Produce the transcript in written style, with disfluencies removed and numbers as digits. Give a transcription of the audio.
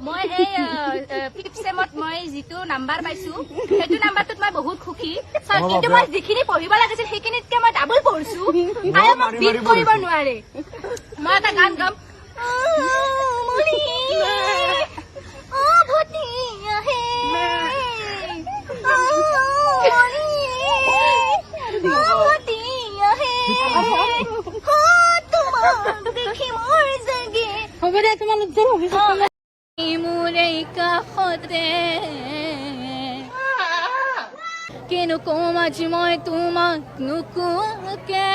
মই এই 5th চেমত মই যিটো নাম্বাৰ পাইছো সেইটো নাম্বাৰটোত মই বহুত সুখী কিন্তু মই যিখিনি পঢ়িব লাগিছিল সেইখিনিতকে মই ডাবল পঢ়ছো আৰু মোক বিট কৰিব নোৱাৰে মই এটা গান গাম হ'ব দে তোমালোক মোৰে কাষতে কিনো কম আজি মই তোমাক নুকুকে